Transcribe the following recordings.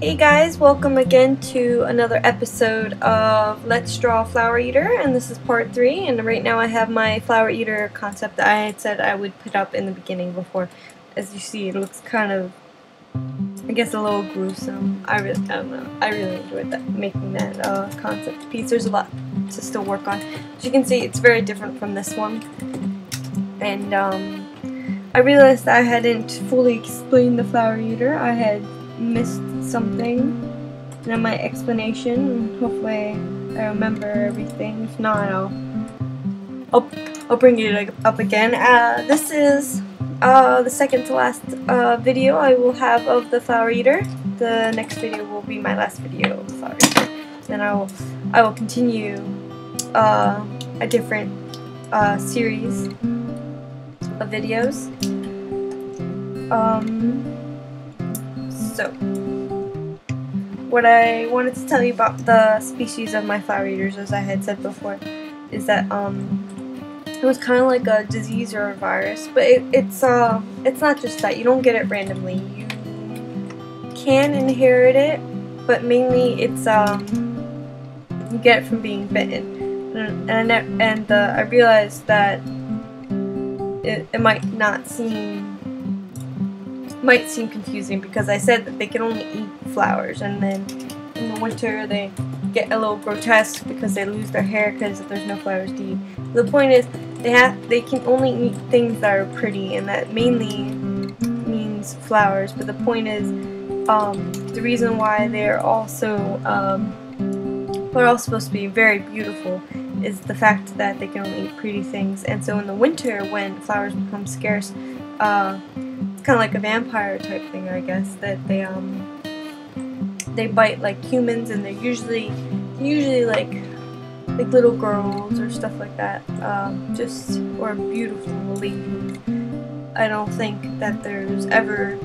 Hey guys, welcome again to another episode of Let's Draw Flower Eater, and this is part 3, and right now I have my flower eater concept that I had said I would put up in the beginning before. As you see, it looks kind of, I guess, a little gruesome. I don't know, I really enjoyed making that concept piece. There's a lot to still work on. As you can see, it's very different from this one, and I realized I hadn't fully explained the flower eater. I had missed something in my explanation. Hopefully I remember everything. If not, I'll bring it up again. This is the second to last video I will have of the flower eater. The next video will be my last video of the flower eater. Then I will continue a different series of videos. So, what I wanted to tell you about the species of my flower eaters, as I had said before, is that it was kind of like a disease or a virus, but it's not just that. You don't get it randomly. You can inherit it, but mainly it's you get it from being bitten. And I realized that it might seem confusing because I said that they can only eat flowers, and then in the winter they get a little grotesque because they lose their hair because there's no flowers to eat. The point is they can only eat things that are pretty, and that mainly means flowers. But the point is the reason why they're also all supposed to be very beautiful is the fact that they can only eat pretty things. And so in the winter, when flowers become scarce, it's kind of like a vampire type thing, I guess, that they bite like humans, and they're usually like little girls or stuff like that, or beautiful ladies. I don't think that there's ever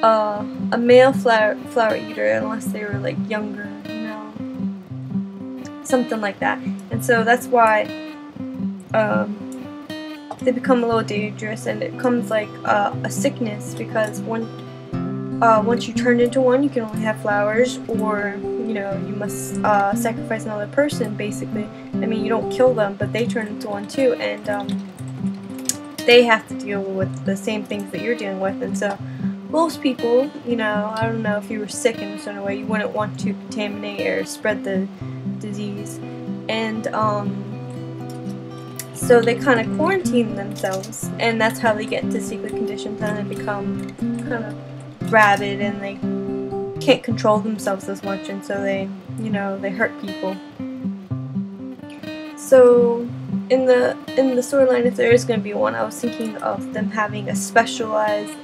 a male flower eater unless they were like younger, something like that. And so that's why they become a little dangerous, and it comes like a sickness, because once you turn into one, you can only have flowers, or you must sacrifice another person, basically. I mean, you don't kill them, but they turn into one too, and they have to deal with the same things that you're dealing with. And so most people, I don't know, if you were sick in a certain way, you wouldn't want to contaminate or spread the disease, and so they kind of quarantine themselves, and that's how they get into secret conditions, and they become kind of rabid, and they can't control themselves as much, and so they hurt people. So in the storyline, if there is going to be one, I was thinking of them having a specialized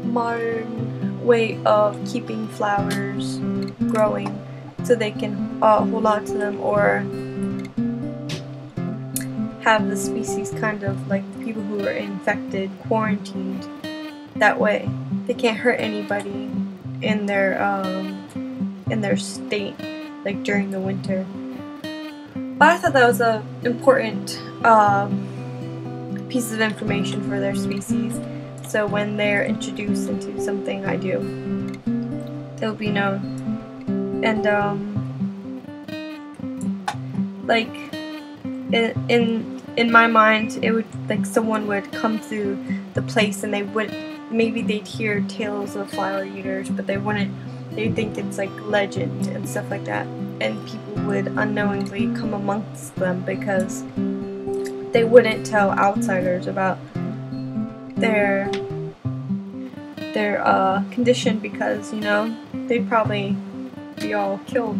modern way of keeping flowers growing, so they can hold on to them, or have the species kind of like people who are infected quarantined. That way they can't hurt anybody in their state, like during the winter. But I thought that was a important piece of information for their species, so when they're introduced into something I do, it'll be known. And like in my mind, it would, like, someone would come through the place, and maybe they'd hear tales of flower eaters, but they'd think it's like legend and stuff like that, and people would unknowingly come amongst them because they wouldn't tell outsiders about their condition, because they'd probably be all killed.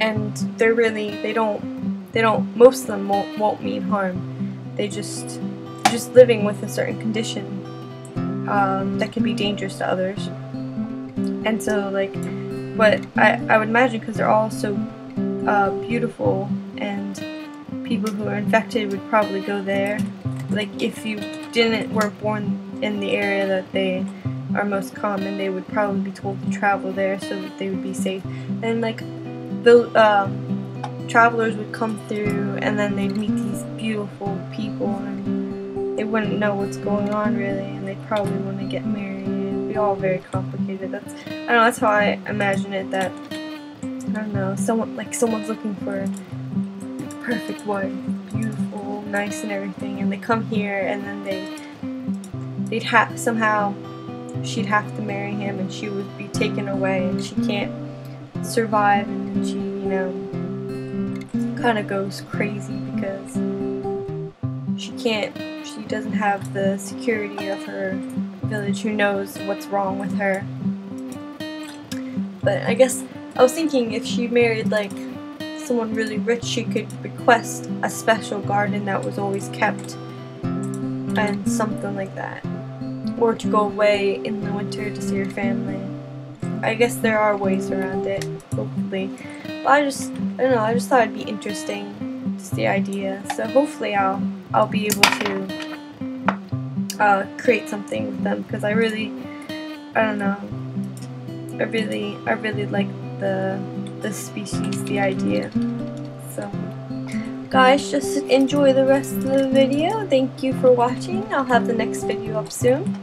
And most of them won't mean harm. They just living with a certain condition that can be dangerous to others. And so, like, but I would imagine, because they're all so beautiful, and people who are infected would probably go there. Like, if you weren't born in the area that they are most common, they would probably be told to travel there so that they would be safe. And like the travelers would come through, and then they'd meet these beautiful people, and they wouldn't know what's going on really, and they'd probably want to get married be all very complicated. I don't know, that's how I imagine it, that, I don't know, someone's looking for a perfect wife, beautiful, nice and everything, and they come here and then somehow she'd have to marry him and she would be taken away and she can't survive, and then she, you know, kind of goes crazy because she doesn't have the security of her village who knows what's wrong with her. But I guess I was thinking if she married like someone really rich, she could request a special garden that was always kept and something like that, or to go away in the winter to see her family. I guess there are ways around it, hopefully. But I don't know, I just thought it'd be interesting, just the idea. So hopefully I'll be able to create something with them, because I don't know, I really like the species, the idea. So guys, just enjoy the rest of the video. Thank you for watching. I'll have the next video up soon.